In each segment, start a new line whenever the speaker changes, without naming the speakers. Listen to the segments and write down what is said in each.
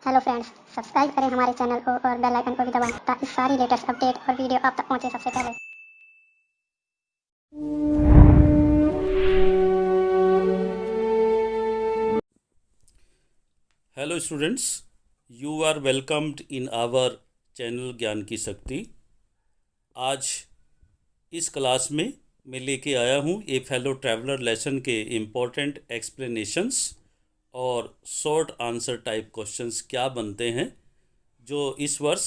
Hello friends, subscribe करें हमारे channel को और बेल आइकन को भी दबाएं ताकि सारी लेटेस्ट अपडेट और वीडियो आप तक पहुंचे सबसे पहले।
Hello students, you are welcomed in our channel ज्ञान की शक्ति। आज इस क्लास में मैं लेके आया हूँ ए फेलो ट्रैवलर लेसन के इम्पोर्टेंट एक्सप्लेनेशंस और शॉर्ट आंसर टाइप क्वेश्चंस क्या बनते हैं जो इस वर्ष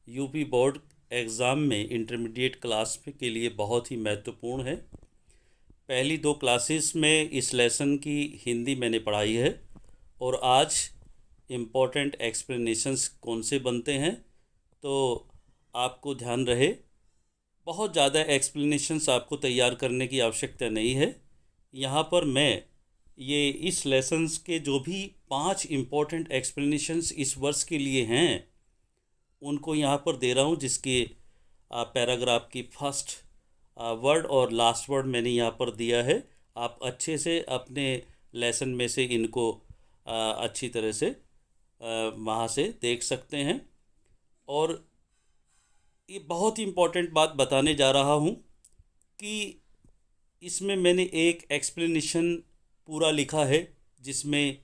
यूपी बोर्ड एग्ज़ाम में इंटरमीडिएट क्लास के लिए बहुत ही महत्वपूर्ण है। पहली दो क्लासेस में इस लेसन की हिंदी मैंने पढ़ाई है और आज इम्पोर्टेंट एक्सप्लेनेशंस कौन से बनते हैं, तो आपको ध्यान रहे बहुत ज़्यादा एक्सप्लेनेशंस आपको तैयार करने की आवश्यकता नहीं है। यहाँ पर मैं ये इस लेसन्स के जो भी 5 इम्पोर्टेंट एक्सप्लेनेशंस इस वर्ष के लिए हैं उनको यहाँ पर दे रहा हूँ, जिसके पैराग्राफ की फर्स्ट वर्ड और लास्ट वर्ड मैंने यहाँ पर दिया है। आप अच्छे से अपने लेसन में से इनको अच्छी तरह से वहाँ से देख सकते हैं। और ये बहुत ही इम्पोर्टेंट बात बताने जा रहा हूँ कि इसमें मैंने एक एक्सप्लेनेशन पूरा लिखा है जिसमें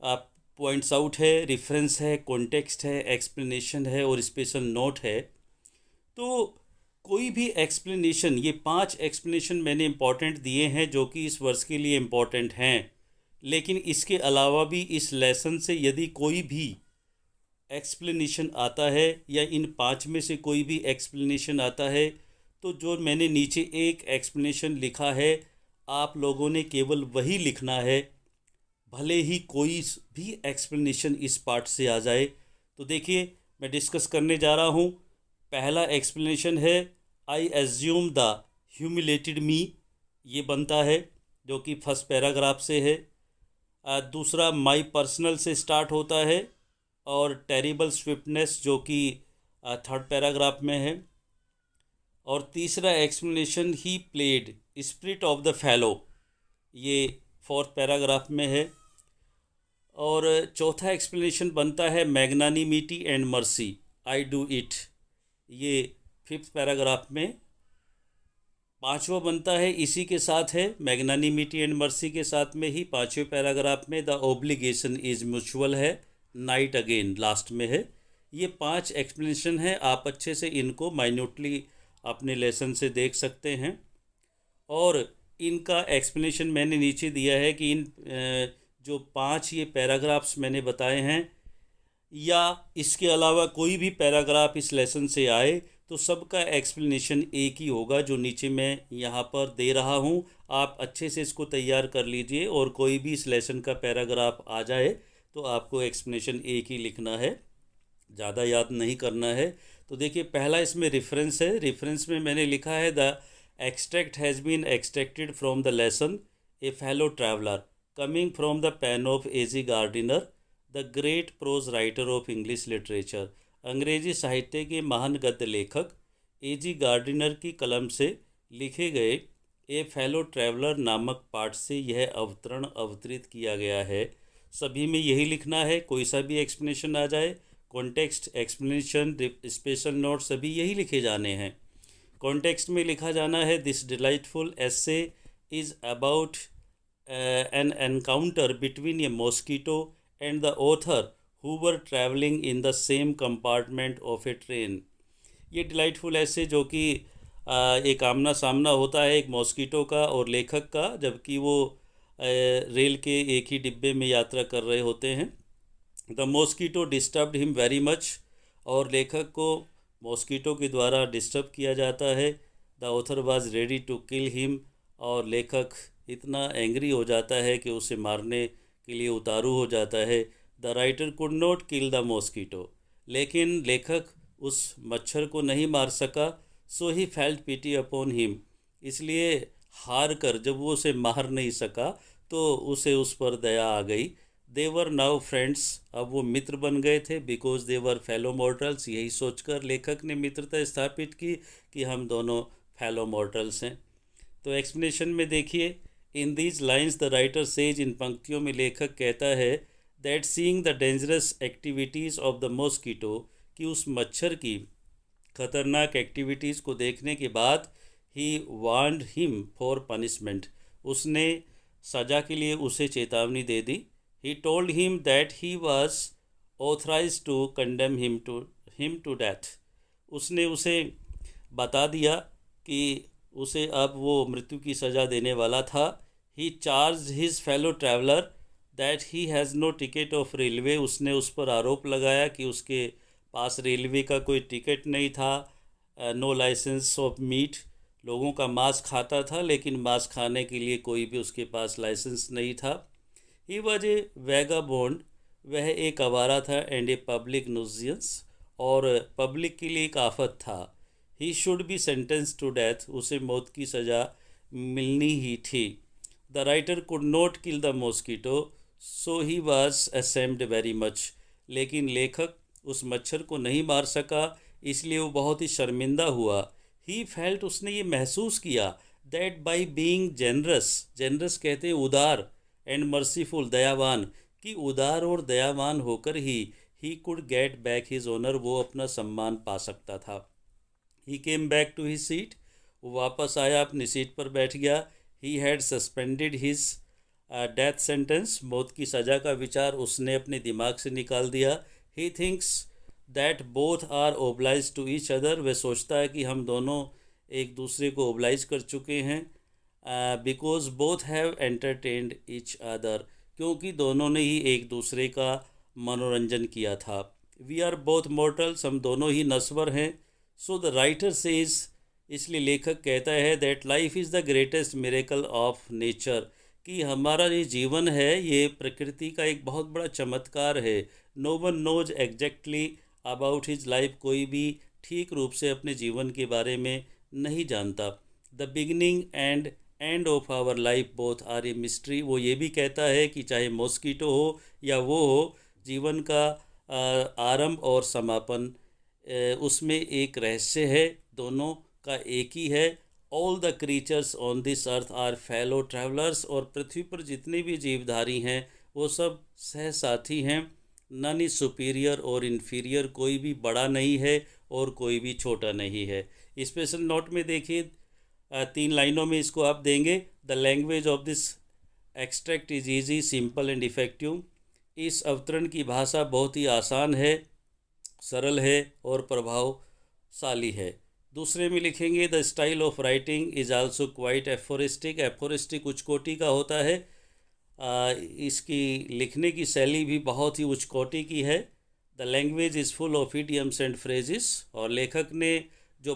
आप पॉइंट्स आउट है, रेफरेंस है, कॉन्टेक्स्ट है, एक्सप्लेनेशन है और स्पेशल नोट है। तो कोई भी एक्सप्लेनेशन, ये 5 एक्सप्लेनेशन मैंने इम्पोर्टेंट दिए हैं जो कि इस वर्ष के लिए इम्पोर्टेंट हैं, लेकिन इसके अलावा भी इस लेसन से यदि कोई भी एक्सप्लेनेशन आता है या इन 5 में से कोई भी एक्सप्लेनेशन आता है, तो जो मैंने नीचे एक एक्सप्लेनेशन लिखा है आप लोगों ने केवल वही लिखना है, भले ही कोई भी एक्सप्लेनेशन इस पार्ट से आ जाए। तो देखिए मैं डिस्कस करने जा रहा हूँ। पहला एक्सप्लेनेशन है आई एज्यूम द ह्यूमिलेटेड मी, ये बनता है जो कि फर्स्ट पैराग्राफ से है। दूसरा माई पर्सनल से स्टार्ट होता है और टेरिबल स्विफ्टनेस जो कि थर्ड पैराग्राफ में है। और तीसरा explanation he played spirit of the fellow, ये फोर्थ पैराग्राफ में है। और चौथा एक्सप्लेनेशन बनता है magnanimity and mercy, I do it, ये फिफ्थ पैराग्राफ में। पांचवा बनता है इसी के साथ है, मैग्नानिमिटी एंड मर्सी के साथ में ही पांचवें पैराग्राफ में द ओब्लिगेशन इज म्यूचुअल है, नाइट अगेन लास्ट में है। ये 5 एक्सप्लेनेशन है, आप अच्छे से इनको माइन्यूटली अपने लेसन से देख सकते हैं। और इनका एक्सप्लेनेशन मैंने नीचे दिया है कि इन जो 5 ये पैराग्राफ्स मैंने बताए हैं या इसके अलावा कोई भी पैराग्राफ इस लेसन से आए तो सबका एक्सप्लेनेशन एक ही होगा जो नीचे मैं यहाँ पर दे रहा हूँ। आप अच्छे से इसको तैयार कर लीजिए और कोई भी इस लेसन का पैराग्राफ आ जाए तो आपको एक्सप्लेनेशन एक ही लिखना है, ज़्यादा याद नहीं करना है। तो देखिए पहला इसमें रेफरेंस है। रेफरेंस में मैंने लिखा है the extract has been extracted from the lesson a fellow traveller coming from the pen of AG Gardiner the great prose writer of English literature. अंग्रेजी साहित्य के महान गद्य लेखक एजी गार्डिनर की कलम से लिखे गए ए फेलो ट्रैवलर नामक पाठ से यह अवतरण अवतरित किया गया है। सभी में यही लिखना है, कोई सा भी एक्सप्लेनेशन आ जाए, कॉन्टेक्स्ट, एक्सप्लेनेशन, स्पेशल नोट सभी यही लिखे जाने हैं। कॉन्टेक्स्ट में लिखा जाना है this delightful essay is about an encounter between A mosquito and the author who were traveling in the same compartment of a train। ये डिलाइटफुल ऐसे जो कि एक आमना सामना होता है एक मॉस्किटो का और लेखक का, जबकि वो रेल के एक ही डिब्बे में यात्रा कर रहे होते हैं। The mosquito disturbed him very much, और लेखक को मॉस्किटो के द्वारा डिस्टर्ब किया जाता है। The author was ready to kill him, और लेखक इतना एंग्री हो जाता है कि उसे मारने के लिए उतारू हो जाता है। The writer could not kill the mosquito, लेकिन लेखक उस मच्छर को नहीं मार सका। So he felt pity upon him, इसलिए हार कर जब वो उसे मार नहीं सका तो उसे उस पर दया आ गई। दे वर नाउ फ्रेंड्स, अब वो मित्र बन गए थे, because they were fellow mortals, यही सोचकर लेखक ने मित्रता स्थापित की कि हम दोनों फेलो मॉर्टल्स हैं। तो एक्सप्लेनेशन में देखिए, in these lines the writer says, इन पंक्तियों में लेखक कहता है that seeing the dangerous activities of the mosquito, कि उस मच्छर की खतरनाक एक्टिविटीज़ को देखने के बाद he warned him for punishment, उसने सज़ा के लिए उसे चेतावनी दे दी। He told him that he was authorise to condemn him to death, उसने उसे बता दिया कि उसे अब वो मृत्यु की सज़ा देने वाला था। He charge his fellow traveller that he has no ticket of railway, उसने उस पर आरोप लगाया कि उसके पास रेलवे का कोई टिकट नहीं था। नो लाइसेंस ऑफ मीट, लोगों का मांस खाता था लेकिन मांस खाने के लिए कोई भी उसके पास लाइसेंस नहीं था। ही वॉज ए वैगाबॉन्ड, वह एक आवारा था। एंड ए पब्लिक न्यूजेंस, और पब्लिक के लिए एक आफत था। He should be sentence to death, उसे मौत की सज़ा मिलनी ही थी। The writer could not kill the mosquito so he was ashamed very much, लेकिन लेखक उस मच्छर को नहीं मार सका इसलिए वो बहुत ही शर्मिंदा हुआ। ही फेल्ट, उसने ये महसूस किया, that by being generous, generous कहते हैं उदार, एंड मर्सीफुल, दयावान, कि उदार और दयावान होकर he could get back his honour, वो अपना सम्मान पा सकता था। He came back to his seat, वो वापस आया, अपनी सीट पर बैठ गया। He had suspended his death sentence, मौत की सज़ा का विचार उसने अपने दिमाग से निकाल दिया। He thinks that both are oblige to each other, वह सोचता है कि हम दोनों एक दूसरे को ओब्लाइज कर चुके हैं। Because both have entertained each other, क्योंकि दोनों ने ही एक दूसरे का मनोरंजन किया था। वी आर बोथ मॉर्टल्स, हम दोनों ही नश्वर हैं। सो द राइटर सेज, इसलिए लेखक कहता है, that life is the greatest miracle of nature, कि हमारा ये जीवन है ये प्रकृति का एक बहुत बड़ा चमत्कार है। No one knows exactly about his life, कोई भी ठीक रूप से अपने जीवन के बारे में नहीं जानता। The beginning and end of our life both are a mystery, वो ये भी कहता है कि चाहे मॉस्किटो हो या वो हो, जीवन का आरंभ और समापन उसमें एक रहस्य है, दोनों का एक ही है। All the creatures on this earth are fellow travellers, और पृथ्वी पर जितने भी जीवधारी हैं वो सब सहसाथी हैं। नन इज सुपीरियर और इन्फीरियर, कोई भी बड़ा नहीं है और कोई भी छोटा नहीं है। स्पेशल नोट में देखिए 3 लाइनों में इसको आप देंगे। The language of this extract is easy, simple and effective, इस अवतरण की भाषा बहुत ही आसान है, सरल है और प्रभावशाली है। दूसरे में लिखेंगे, the style of writing is also quite aphoristic, aphoristic उच्च कोटि का होता है। इसकी लिखने की शैली भी बहुत ही उच्च कोटि की है। The language is full of idioms and phrases, और लेखक ने जो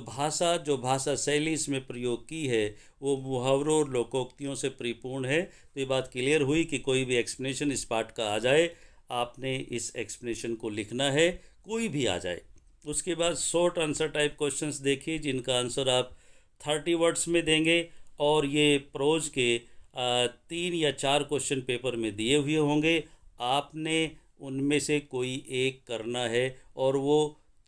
भाषा शैली इसमें प्रयोग की है वो मुहावरों और लोकोक्तियों से परिपूर्ण है। तो ये बात क्लियर हुई कि कोई भी एक्सप्लेनेशन इस पार्ट का आ जाए, आपने इस एक्सप्लेनेशन को लिखना है, कोई भी आ जाए। उसके बाद शॉर्ट आंसर टाइप क्वेश्चंस देखिए, जिनका आंसर आप 30 वर्ड्स में देंगे, और ये प्रोज के 3 या 4 क्वेश्चन पेपर में दिए हुए होंगे। आपने उनमें से कोई एक करना है और वो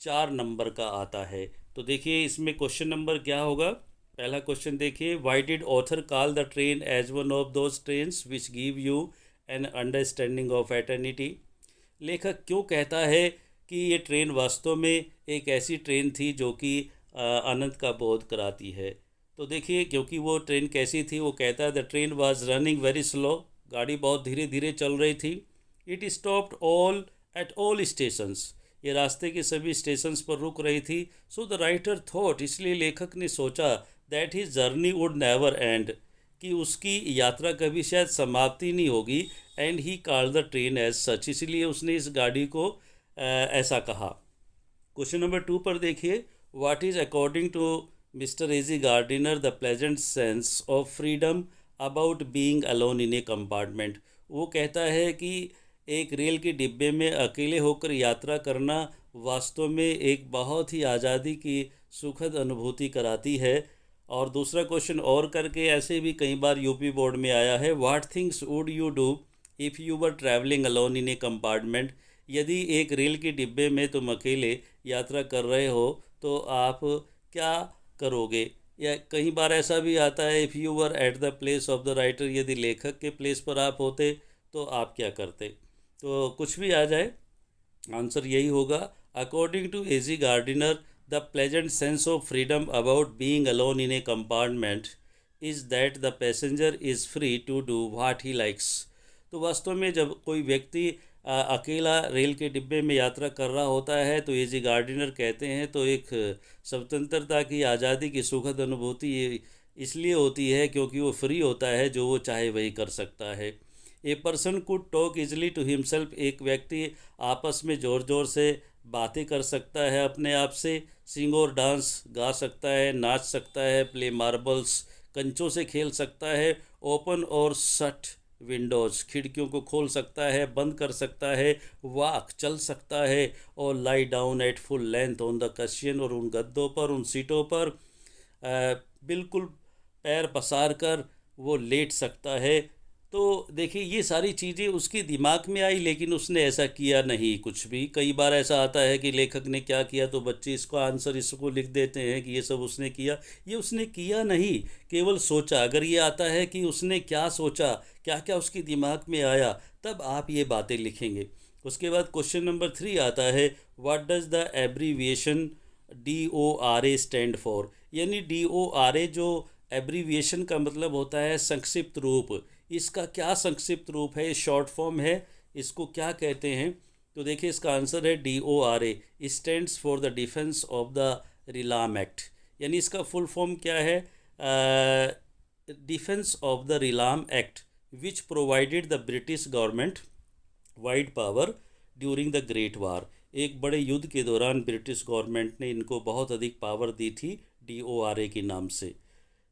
4 नंबर का आता है। तो देखिए इसमें क्वेश्चन नंबर क्या होगा। पहला क्वेश्चन देखिए, why did author call the train as one of those trains which give you an understanding of eternity, लेखक क्यों कहता है कि ये ट्रेन वास्तव में एक ऐसी ट्रेन थी जो कि अनंत का बोध कराती है। तो देखिए क्योंकि वो ट्रेन कैसी थी, वो कहता है the train was running very slow, गाड़ी बहुत धीरे धीरे चल रही थी। It stopped all at all stations, ये रास्ते के सभी स्टेशंस पर रुक रही थी। सो द राइटर थॉट, इसलिए लेखक ने सोचा, that his journey would never end, कि उसकी यात्रा कभी शायद समाप्ति नहीं होगी। And he called the train as such, इसलिए उसने इस गाड़ी को ऐसा कहा। क्वेश्चन नंबर 2 पर देखिए, what is according to mister AG Gardiner the pleasant sense of freedom about being alone in a compartment, वो कहता है कि एक रेल के डिब्बे में अकेले होकर यात्रा करना वास्तव में एक बहुत ही आज़ादी की सुखद अनुभूति कराती है। और दूसरा क्वेश्चन और करके ऐसे भी कई बार यूपी बोर्ड में आया है, what things would you do if you were travelling alone in a compartment, यदि एक रेल के डिब्बे में तुम अकेले यात्रा कर रहे हो तो आप क्या करोगे। या कई बार ऐसा भी आता है, if you were at the place of the writer, यदि लेखक के प्लेस पर आप होते तो आप क्या करते। तो कुछ भी आ जाए आंसर यही होगा। According to AG Gardiner, the pleasant sense of freedom about being alone in a compartment is that the passenger is free to do what he likes. तो वास्तव में जब कोई व्यक्ति अकेला रेल के डिब्बे में यात्रा कर रहा होता है तो एजी गार्डिनर कहते हैं तो एक स्वतंत्रता की, आज़ादी की सुखद अनुभूति ये इसलिए होती है क्योंकि वो फ्री होता है, जो वो चाहे वही कर सकता है। A person could talk easily to himself, एक व्यक्ति आपस में ज़ोर ज़ोर से बातें कर सकता है अपने आप से, सिंग और डांस गा सकता है, नाच सकता है, प्ले मार्बल्स कंचों से खेल सकता है, ओपन और शट विंडोज़ खिड़कियों को खोल सकता है, बंद कर सकता है, वॉक चल सकता है, और lie down at full length on the cushion, और उन गद्दों पर, उन सीटों पर बिल्कुल पैर पसार कर वो लेट सकता है। तो देखिए ये सारी चीज़ें उसके दिमाग में आई, लेकिन उसने ऐसा किया नहीं कुछ भी। कई बार ऐसा आता है कि लेखक ने क्या किया तो बच्चे इसको आंसर इसको लिख देते हैं कि ये सब उसने किया। ये उसने किया नहीं, केवल सोचा। अगर ये आता है कि उसने क्या सोचा, क्या क्या उसके दिमाग में आया, तब आप ये बातें लिखेंगे। उसके बाद क्वेश्चन नंबर 3 आता है, what does the abbreviation DORA stand for. यानी DORA जो एब्रीविएशन का मतलब होता है संक्षिप्त रूप, इसका क्या संक्षिप्त रूप है, शॉर्ट फॉर्म है, इसको क्या कहते हैं। तो देखिए इसका आंसर है DORA stands for the defence of the realm act. यानी इसका फुल फॉर्म क्या है, defence of the realm act which provided the British government wide power during the great war. एक बड़े युद्ध के दौरान ब्रिटिश गवर्नमेंट ने इनको बहुत अधिक पावर दी थी, DORA के नाम से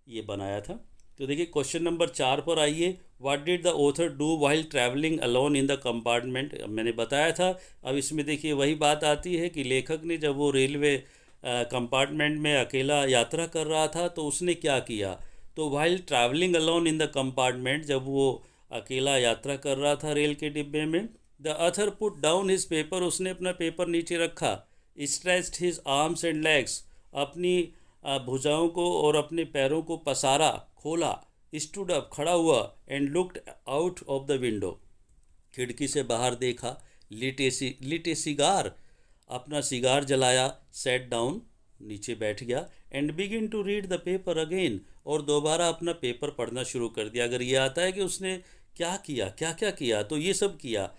ये बनाया था। तो देखिए क्वेश्चन नंबर 4 पर आइए, what did the author do while travelling alone in the compartment. मैंने बताया था। अब इसमें देखिए वही बात आती है कि लेखक ने जब वो रेलवे कंपार्टमेंट में अकेला यात्रा कर रहा था तो उसने क्या किया। तो while travelling alone in the compartment, जब वो अकेला यात्रा कर रहा था रेल के डिब्बे में, the author put down his paper, उसने अपना पेपर नीचे रखा, stretched his arms and legs, अपनी भुजाओं को और अपने पैरों को पसारा, खोला, स्टूड अप, खड़ा हुआ, and looked out of the window, खिड़की से बाहर देखा, लिट ए सिगार, अपना सिगार जलाया, सेट डाउन, नीचे बैठ गया, and begin to read the paper again, और दोबारा अपना पेपर पढ़ना शुरू कर दिया। अगर ये आता है कि उसने क्या किया, क्या क्या किया, तो ये सब किया।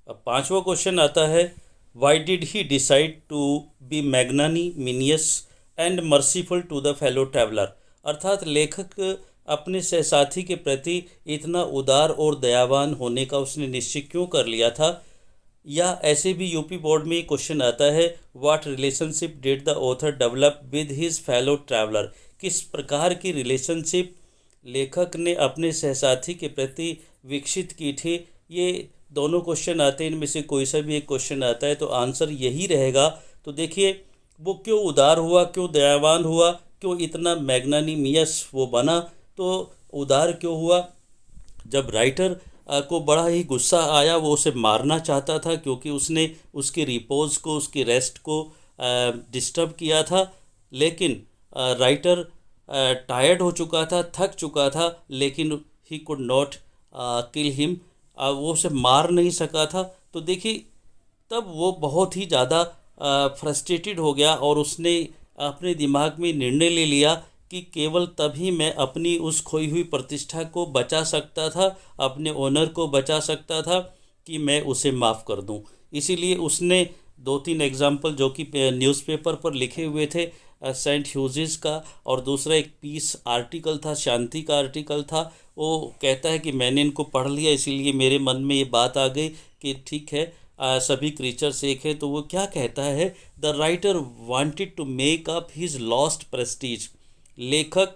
अब 5वां क्वेश्चन आता है, why did he decide to be magnanimous and merciful to the fellow traveller. अर्थात लेखक अपने सहसाथी के प्रति इतना उदार और दयावान होने का उसने निश्चय क्यों कर लिया था। या ऐसे भी यूपी बोर्ड में क्वेश्चन आता है, what relationship did the author develop with his fellow traveller. किस प्रकार की रिलेशनशिप लेखक ने अपने सहसाथी के प्रति विकसित की थी। ये दोनों क्वेश्चन आते हैं, इनमें से कोई सा भी एक क्वेश्चन आता है तो आंसर यही रहेगा। तो देखिए वो क्यों उदार हुआ, क्यों दयावान हुआ, क्यों इतना मैग्नानिमियस वो बना। तो उदार क्यों हुआ, जब राइटर को बड़ा ही गुस्सा आया, वो उसे मारना चाहता था क्योंकि उसने उसके रिपोज को, उसके रेस्ट को डिस्टर्ब किया था। लेकिन राइटर टायर्ड हो चुका था, थक चुका था, लेकिन he could not kill him, वो उसे मार नहीं सका था। तो देखिए तब वो बहुत ही ज़्यादा फ्रस्ट्रेटेड हो गया और उसने अपने दिमाग में निर्णय ले लिया कि केवल तभी मैं अपनी उस खोई हुई प्रतिष्ठा को बचा सकता था, अपने ओनर को बचा सकता था, कि मैं उसे माफ़ कर दूं। इसीलिए उसने 2-3 एग्जाम्पल जो कि न्यूज़पेपर पर लिखे हुए थे, सेंट ह्यूजेस का, और दूसरा एक पीस आर्टिकल था, शांति का आर्टिकल था। वो कहता है कि मैंने इनको पढ़ लिया, इसीलिए मेरे मन में ये बात आ गई कि ठीक है, सभी क्रीचर्स एक है। तो वो क्या कहता है, the writer wanted to make up his lost prestige. लेखक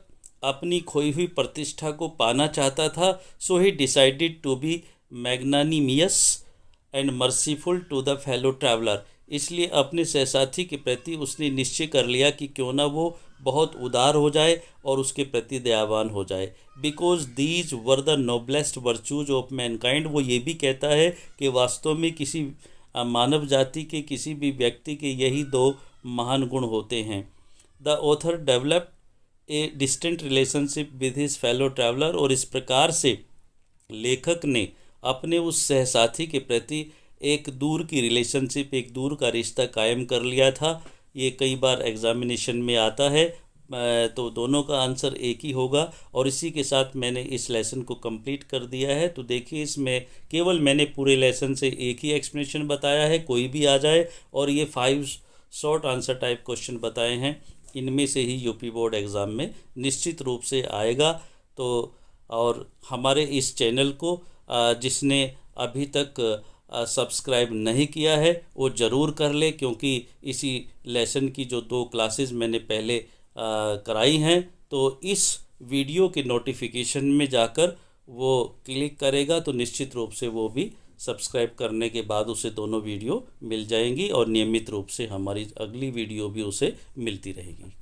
अपनी खोई हुई प्रतिष्ठा को पाना चाहता था। So he decided to be magnanimous and merciful to the fellow traveller. इसलिए अपने सहसाथी के प्रति उसने निश्चय कर लिया कि क्यों ना वो बहुत उदार हो जाए और उसके प्रति दयावान हो जाए। Because these were the noblest virtues of Mankind. वो ये भी कहता है कि वास्तव में किसी मानव जाति के, किसी भी व्यक्ति के यही 2 महान गुण होते हैं। The author developed a distant relationship with his fellow traveller. और इस प्रकार से लेखक ने अपने उस सहसाथी के प्रति एक दूर की रिलेशनशिप, एक दूर का रिश्ता कायम कर लिया था। ये कई बार एग्जामिनेशन में आता है, तो दोनों का आंसर एक ही होगा। और इसी के साथ मैंने इस लेसन को कंप्लीट कर दिया है। तो देखिए, इसमें केवल मैंने पूरे लेसन से एक ही एक्सप्लेनेशन बताया है, कोई भी आ जाए, और ये 5 शॉर्ट आंसर टाइप क्वेश्चन बताए हैं। इनमें से ही यूपी बोर्ड एग्ज़ाम में निश्चित रूप से आएगा। तो और हमारे इस चैनल को जिसने अभी तक सब्सक्राइब नहीं किया है वो ज़रूर कर ले, क्योंकि इसी लेसन की जो 2 क्लासेस मैंने पहले कराई हैं, तो इस वीडियो के नोटिफिकेशन में जाकर वो क्लिक करेगा तो निश्चित रूप से वो भी सब्सक्राइब करने के बाद उसे दोनों वीडियो मिल जाएंगी और नियमित रूप से हमारी अगली वीडियो भी उसे मिलती रहेगी।